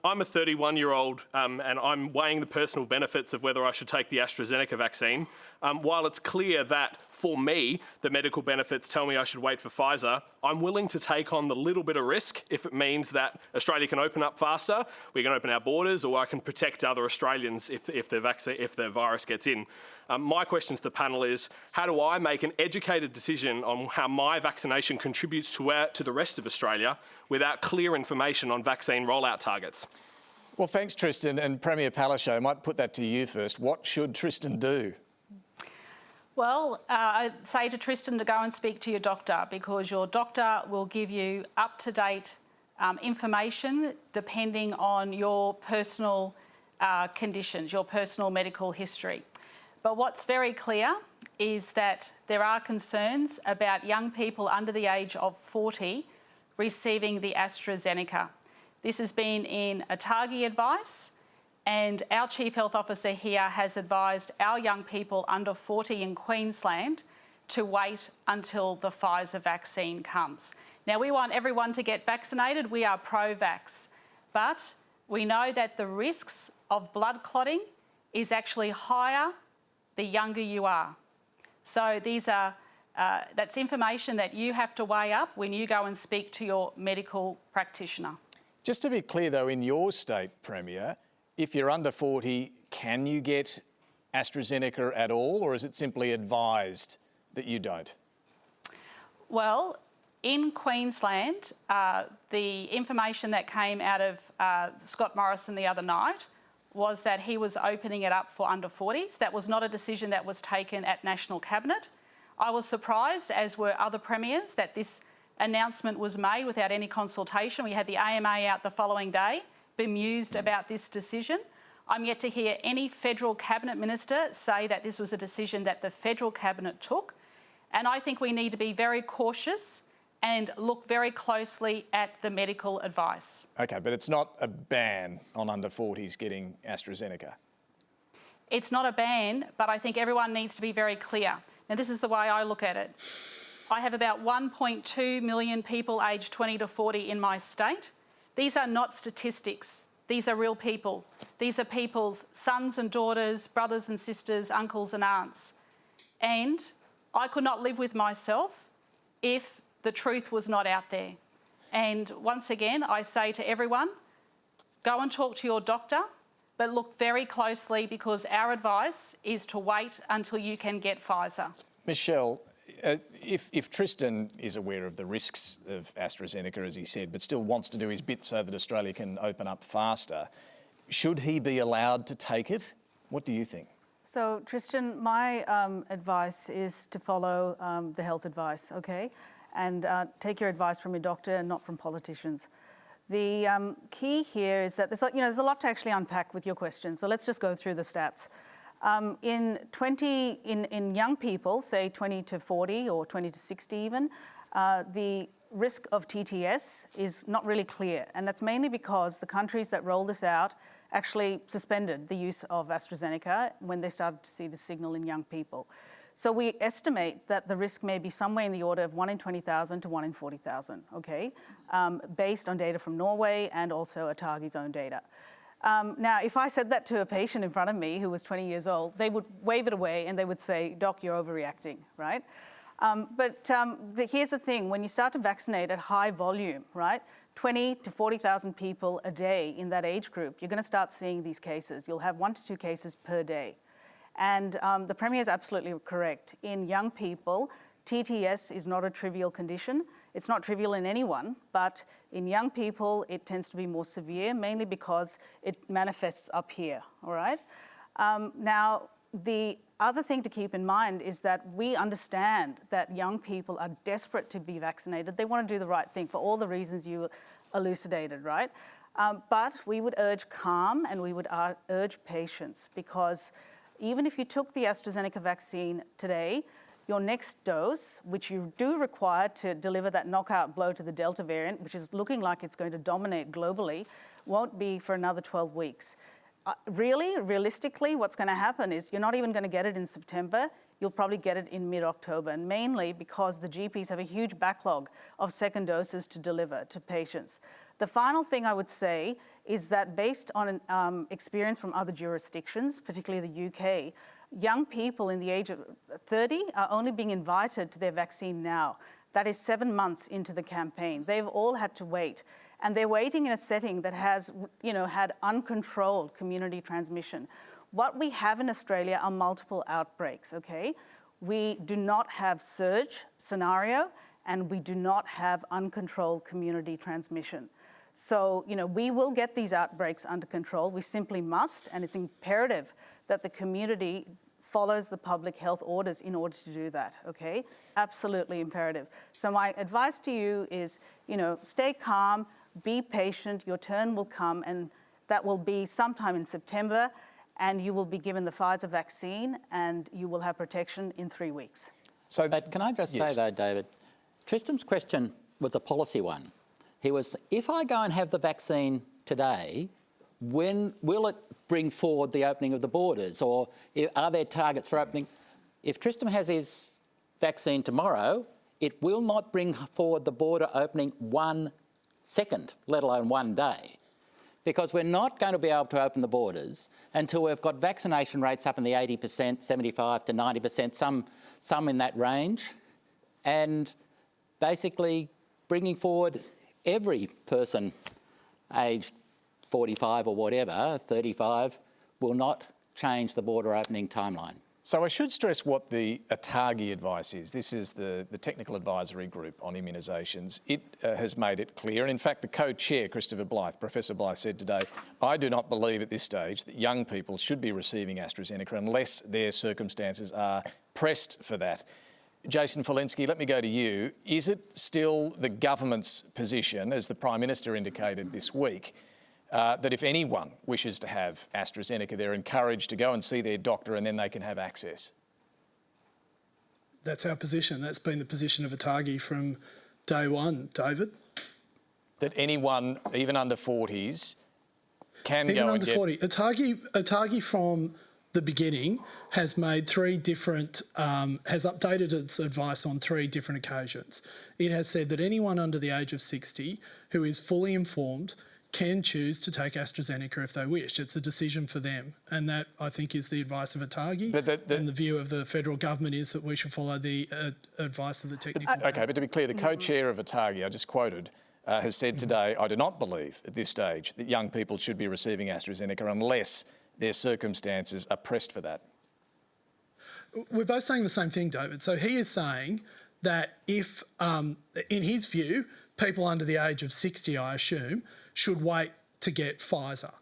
I'm a 31-year-old and I'm weighing the personal benefits of whether I should take the AstraZeneca vaccine. While it's clear that, for me, the medical benefits tell me I should wait for Pfizer, I'm willing to take on the little bit of risk if it means that Australia can open up faster, we can open our borders, or I can protect other Australians if the virus gets in. My question to the panel is, how do I make an educated decision on how my vaccination contributes to the rest of Australia without clear information on vaccine rollout targets? Well, thanks, Tristan. And Premier Palaszczuk, I might put that to you first. What should Tristan do? Well, I'd say to Tristan to go and speak to your doctor, because your doctor will give you up-to-date information depending on your personal conditions, your personal medical history. But what's very clear is that there are concerns about young people under the age of 40 receiving the AstraZeneca. This has been in ATAGI advice, and our Chief Health Officer here has advised our young people under 40 in Queensland to wait until the Pfizer vaccine comes. Now, we want everyone to get vaccinated. We are pro-vax, but we know that the risks of blood clotting is actually higher the younger you are. So that's information that you have to weigh up when you go and speak to your medical practitioner. Just to be clear, though, in your state, Premier, if you're under 40, can you get AstraZeneca at all, or is it simply advised that you don't? Well, in Queensland, the information that came out of Scott Morrison the other night was that he was opening it up for under 40s. That was not a decision that was taken at National Cabinet. I was surprised, as were other premiers, that this announcement was made without any consultation. We had the AMA out the following day, bemused about this decision. I'm yet to hear any federal cabinet minister say that this was a decision that the federal cabinet took. And I think we need to be very cautious and look very closely at the medical advice. OK, but it's not a ban on under 40s getting AstraZeneca. It's not a ban, but I think everyone needs to be very clear. Now, this is the way I look at it. I have about 1.2 million people aged 20 to 40 in my state. These are not statistics. These are real people. These are people's sons and daughters, brothers and sisters, uncles and aunts. And I could not live with myself if the truth was not out there. And once again, I say to everyone, go and talk to your doctor, but look very closely, because our advice is to wait until you can get Pfizer. Michelle, if Tristan is aware of the risks of AstraZeneca, as he said, but still wants to do his bit so that Australia can open up faster, should he be allowed to take it? What do you think? So, Tristan, my advice is to follow the health advice, OK? And take your advice from your doctor and not from politicians. The key here is that there's a lot to actually unpack with your question. So let's just go through the stats. In young people, say 20 to 40 or 20 to 60 even, the risk of TTS is not really clear. And that's mainly because the countries that roll this out actually suspended the use of AstraZeneca when they started to see the signal in young people. So we estimate that the risk may be somewhere in the order of 1 in 20,000 to 1 in 40,000, okay, based on data from Norway and also ATAGI's own data. Now, if I said that to a patient in front of me who was 20 years old, they would wave it away and they would say, "Doc, you're overreacting," right? Here's the thing, when you start to vaccinate at high volume, right, 20 to 40,000 people a day in that age group, you're going to start seeing these cases. You'll have 1 to 2 cases per day. And the Premier is absolutely correct. In young people, TTS is not a trivial condition. It's not trivial in anyone, but in young people, it tends to be more severe, mainly because it manifests up here, all right? Now, the other thing to keep in mind is that we understand that young people are desperate to be vaccinated. They want to do the right thing for all the reasons you elucidated, right? But we would urge calm and we would urge patience, because even if you took the AstraZeneca vaccine today, your next dose, which you do require to deliver that knockout blow to the Delta variant, which is looking like it's going to dominate globally, won't be for another 12 weeks. Realistically, what's going to happen is you're not even going to get it in September. You'll probably get it in mid-October, and mainly because the GPs have a huge backlog of second doses to deliver to patients. The final thing I would say is that based on experience from other jurisdictions, particularly the UK, young people in the age of 30 are only being invited to their vaccine now. That is 7 months into the campaign. They've all had to wait. And they're waiting in a setting that has, had uncontrolled community transmission. What we have in Australia are multiple outbreaks, okay? We do not have surge scenario, and we do not have uncontrolled community transmission. So, we will get these outbreaks under control. We simply must, and it's imperative that the community follows the public health orders in order to do that, okay? Absolutely imperative. So my advice to you is, stay calm, be patient, your turn will come, and that will be sometime in September, and you will be given the Pfizer vaccine, and you will have protection in 3 weeks. So, but can I just say though, David, Tristan's question was a policy one. He was, if I go and have the vaccine today, when will it bring forward the opening of the borders, or are there targets for opening? If Tristan has his vaccine tomorrow, it will not bring forward the border opening 1 second, let alone 1 day, because we're not going to be able to open the borders until we've got vaccination rates up in the 80%, 75 to 90%, some in that range, and basically bringing forward every person aged 45 or whatever, 35, will not change the border opening timeline. So I should stress what the ATAGI advice is. This is the Technical Advisory Group on Immunisations. It has made it clear, and in fact the co-chair, Professor Blythe, said today, I do not believe at this stage that young people should be receiving AstraZeneca unless their circumstances are pressed for that. Jason Falinski, let me go to you. Is it still the government's position, as the Prime Minister indicated this week, that if anyone wishes to have AstraZeneca, they're encouraged to go and see their doctor and then they can have access? That's our position. That's been the position of ATAGI from day one, David. That anyone, even under 40s, can even go under and get... 40. ATAGI from the beginning has made has updated its advice on 3 different occasions. It has said that anyone under the age of 60 who is fully informed can choose to take AstraZeneca if they wish. It's a decision for them. And that, I think, is the advice of ATAGI. And the view of the federal government is that we should follow the advice of the technical... OK, but to be clear, the co-chair of ATAGI, I just quoted, has said today, I do not believe at this stage that young people should be receiving AstraZeneca unless their circumstances are pressed for that. We're both saying the same thing, David. So he is saying that if, in his view, people under the age of 60, I assume, should wait to get Pfizer.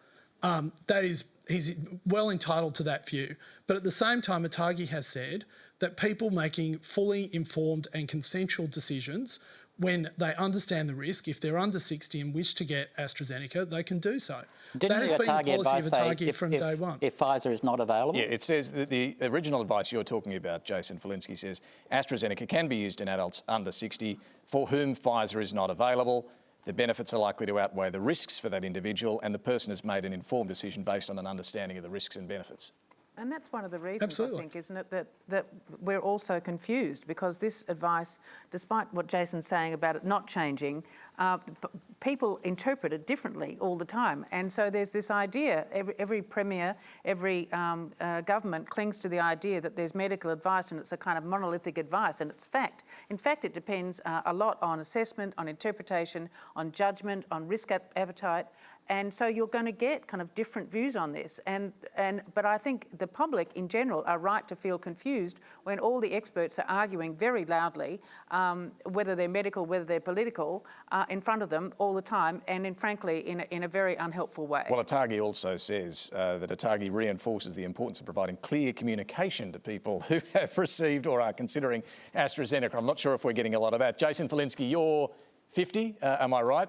He's well entitled to that view. But at the same time, ATAGI has said that people making fully informed and consensual decisions when they understand the risk, if they're under 60 and wish to get AstraZeneca, they can do so. Didn't that has been the policy of ATAGI from day one. If Pfizer is not available? Yeah, it says that the original advice you're talking about, Jason Falinski, says AstraZeneca can be used in adults under 60 for whom Pfizer is not available. The benefits are likely to outweigh the risks for that individual, and the person has made an informed decision based on an understanding of the risks and benefits. And that's one of the reasons, Absolutely. I think, isn't it, that we're also confused, because this advice, despite what Jason's saying about it not changing, people interpret it differently all the time. And so there's this idea, every premier, every government clings to the idea that there's medical advice and it's a kind of monolithic advice, and it's fact. In fact, it depends a lot on assessment, on interpretation, on judgment, on risk appetite. And so you're going to get kind of different views on this. But I think the public in general are right to feel confused when all the experts are arguing very loudly, whether they're medical, whether they're political, in front of them all the time, and frankly, in a very unhelpful way. Well, ATAGI also says that ATAGI reinforces the importance of providing clear communication to people who have received or are considering AstraZeneca. I'm not sure if we're getting a lot of that. Jason Falinski, you're 50, am I right?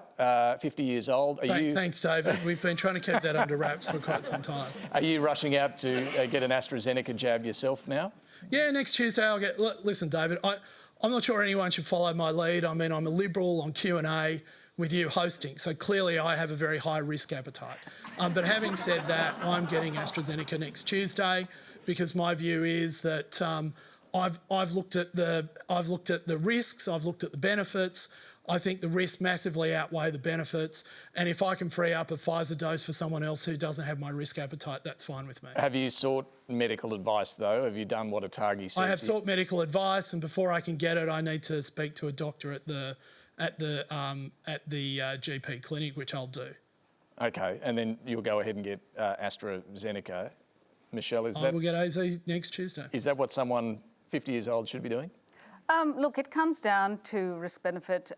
50 years old. Thanks, David. We've been trying to keep that under wraps for quite some time. Are you rushing out to get an AstraZeneca jab yourself now? Yeah, next Tuesday I'll get... Listen, David, I'm not sure anyone should follow my lead. I mean, I'm a Liberal on Q&A with you hosting, so clearly I have a very high risk appetite. But having said that, I'm getting AstraZeneca next Tuesday because my view is that I've looked at the risks, I've looked at the benefits. I think the risks massively outweigh the benefits. And if I can free up a Pfizer dose for someone else who doesn't have my risk appetite, that's fine with me. Have you sought medical advice, though? Have you done what Atagi says? I have sought medical advice, and before I can get it, I need to speak to a doctor at the GP clinic, which I'll do. Okay, and then you'll go ahead and get AstraZeneca. Michelle, I will get AZ next Tuesday. Is that what someone 50 years old should be doing? Look, it comes down to risk-benefit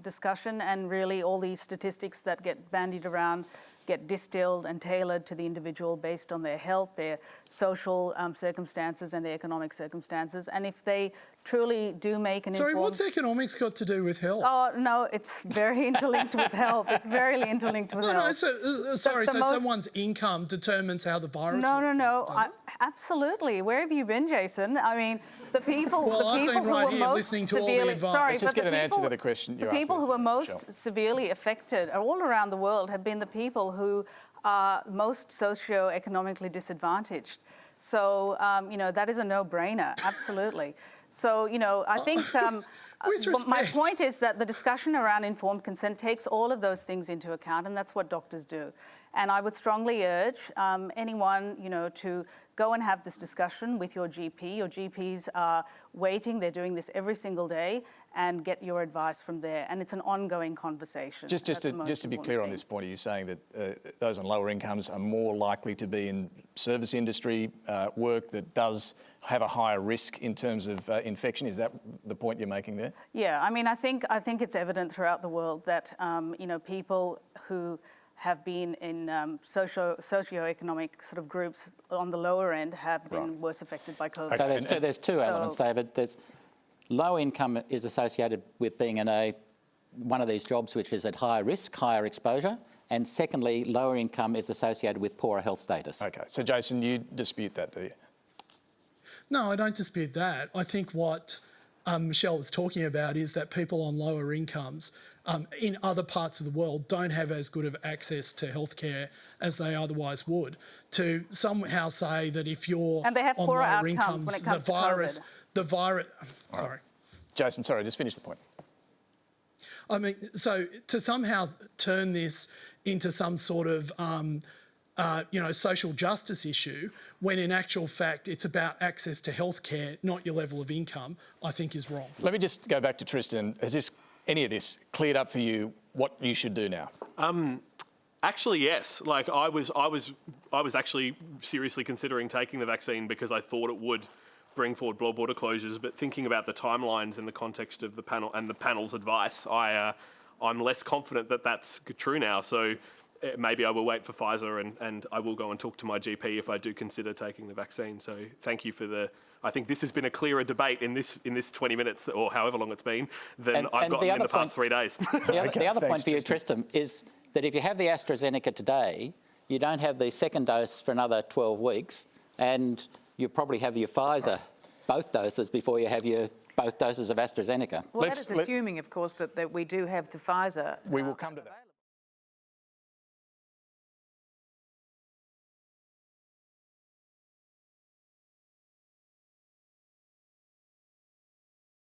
discussion, and really all these statistics that get bandied around get distilled and tailored to the individual based on their health, their social circumstances and their economic circumstances. And if they truly do make an Sorry, informed... what's economics got to do with health? Oh, no, it's very interlinked with health. It's very interlinked with health. So someone's income determines how the virus works? No. Absolutely. Where have you been, Jason? I mean, the people, Well, the people I've been right who were here most listening to all the severely... advice. Sorry, Let's just but get an the answer people- to the question The you're people asking, who are most Michelle. severely affected all around the world have been the people who are most socio-economically disadvantaged. So, that is a no-brainer, absolutely. So, I think... With my respect. point is that the discussion around informed consent takes all of those things into account, and that's what doctors do. And I would strongly urge anyone, to go and have this discussion with your GP. Your GPs are waiting; they're doing this every single day, and get your advice from there. And it's an ongoing conversation. Just to be clear on this point, are you saying that those on lower incomes are more likely to be in service industry work that does have a higher risk in terms of infection? Is that the point you're making there? Yeah, I mean, I think it's evident throughout the world that people who have been in socio-economic sort of groups on the lower end have been worse affected by COVID. So there's two elements, David. There's low income is associated with being in one of these jobs which is at higher risk, higher exposure, and secondly, lower income is associated with poorer health status. Okay, so Jason, you dispute that, do you? No, I don't dispute that. I think what Michelle is talking about is that people on lower incomes in other parts of the world don't have as good of access to healthcare as they otherwise would. To somehow say that if you're And they have on poorer lower outcomes incomes, when it comes to the virus. Sorry. Jason, sorry, just finish the point. I mean, so to somehow turn this into some sort of social justice issue, when in actual fact it's about access to healthcare, not your level of income, I think is wrong. Let me just go back to Tristan. Has any of this cleared up for you what you should do now? Actually, yes. Like I was actually seriously considering taking the vaccine because I thought it would bring forward border closures. But thinking about the timelines in the context of the panel and the panel's advice, I'm less confident that that's true now. So maybe I will wait for Pfizer and I will go and talk to my GP if I do consider taking the vaccine. So thank you for I think this has been a clearer debate in this 20 minutes or however long it's been than I've gotten in the past 3 days. The other point for you, Tristan, is that if you have the AstraZeneca today, you don't have the second dose for another 12 weeks, and you probably have your Pfizer, both doses, before you have your both doses of AstraZeneca. Well, that is assuming, of course, that we do have the Pfizer. We will come to that.